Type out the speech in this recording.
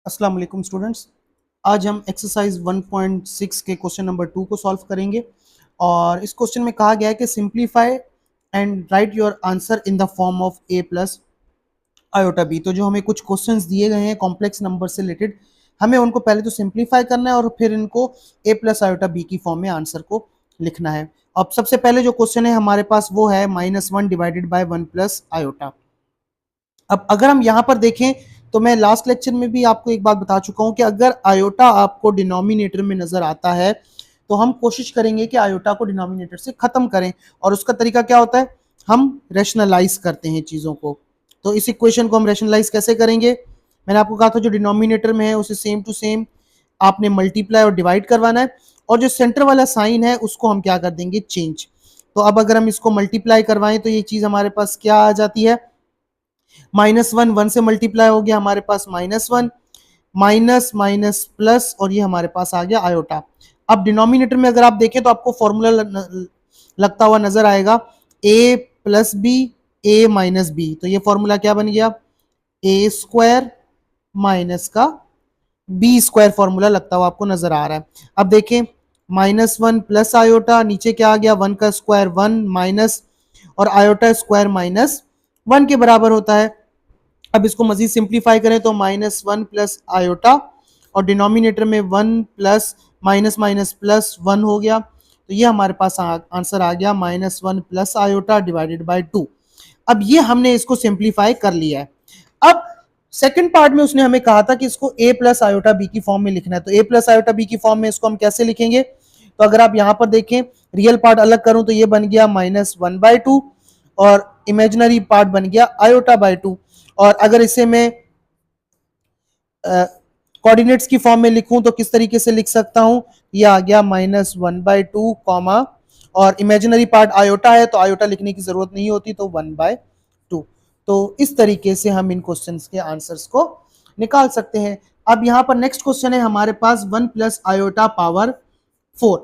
अस्सलाम वालेकुम स्टूडेंट्स। आज हम एक्सरसाइज 1.6 के क्वेश्चन नंबर 2 को सॉल्व करेंगे और इस क्वेश्चन में कहा गया है कि simplify and write your answer in the form of a plus iota B. तो जो हमें कुछ क्वेश्चंस दिए गए हैं कॉम्प्लेक्स नंबर से रिलेटेड, हमें उनको पहले तो सिंप्लीफाई करना है और फिर इनको a प्लस आयोटा बी की फॉर्म में आंसर को लिखना है। अब सबसे पहले जो क्वेश्चन है हमारे पास वो है -1 डिवाइडेड बाय 1 प्लस आयोटा। अब अगर हम यहाँ पर देखें तो मैं लास्ट लेक्चर में भी आपको एक बात बता चुका हूं कि अगर आयोटा आपको डिनोमिनेटर में नजर आता है तो हम कोशिश करेंगे कि आयोटा को डिनोमिनेटर से खत्म करें। और उसका तरीका क्या होता है, हम रैशनलाइज करते हैं चीजों को। तो इस इक्वेशन को हम रैशनलाइज कैसे करेंगे, मैंने आपको कहा था जो डिनोमिनेटर में है उसे सेम टू सेम आपने मल्टीप्लाई और डिवाइड करवाना है, और जो सेंटर वाला साइन है उसको हम क्या कर देंगे, चेंज। तो अब अगर हम इसको मल्टीप्लाई करवाएं तो ये चीज हमारे पास क्या आ जाती है, -1 से मल्टीप्लाई हो गया हमारे पास -1, माइनस माइनस प्लस, और ये हमारे पास आ गया आयोटा। अब डिनोमिनेटर में अगर आप देखें तो आपको फॉर्मूला लगता हुआ नजर आएगा, a plus B a minus B. तो ये फॉर्मूला क्या बन गया, a स्क्वायर माइनस का बी स्क्वायर फॉर्मूला लगता हुआ आपको नजर आ रहा है। अब देखें -1 प्लस आयोटा, नीचे क्या आ गया, 1 का स्क्वायर 1 माइनस, और आयोटा स्क्वायर -1 के बराबर होता है। अब इसको मजीद सिंप्लीफाई करें तो -1 प्लस आयोटा, और डिनोमिनेटर में 1 प्लस माइनस माइनस प्लस 1 हो गया। तो ये हमारे पास आंसर आ गया -1 प्लस आयोटा डिवाइडेड बाय 2। अब ये हमने इसको सिंप्लीफाई कर लिया है। अब सेकंड पार्ट में उसने हमें कहा था कि इसको a प्लस आयोटा बी की फॉर्म में लिखना है। तो a प्लस आयोटा बी की फॉर्म में इसको हम कैसे लिखेंगे, तो अगर आप यहां पर देखें रियल पार्ट अलग करूं तो ये बन गया -1/2, और इमेजिनरी पार्ट बन गया आयोटा बाय 2। और अगर इसे मैं कोऑर्डिनेट्स की फॉर्म में लिखूं तो किस तरीके से लिख सकता हूं, ये आ गया -1/2 कॉमा, और इमेजिनरी पार्ट आयोटा है तो आयोटा लिखने की जरूरत नहीं होती, तो 1/2। तो इस तरीके से हम इन क्वेश्चंस के आंसर्स को निकाल सकते हैं। अब यहाँ पर नेक्स्ट क्वेश्चन है हमारे पास 1 प्लस आयोटा पावर 4।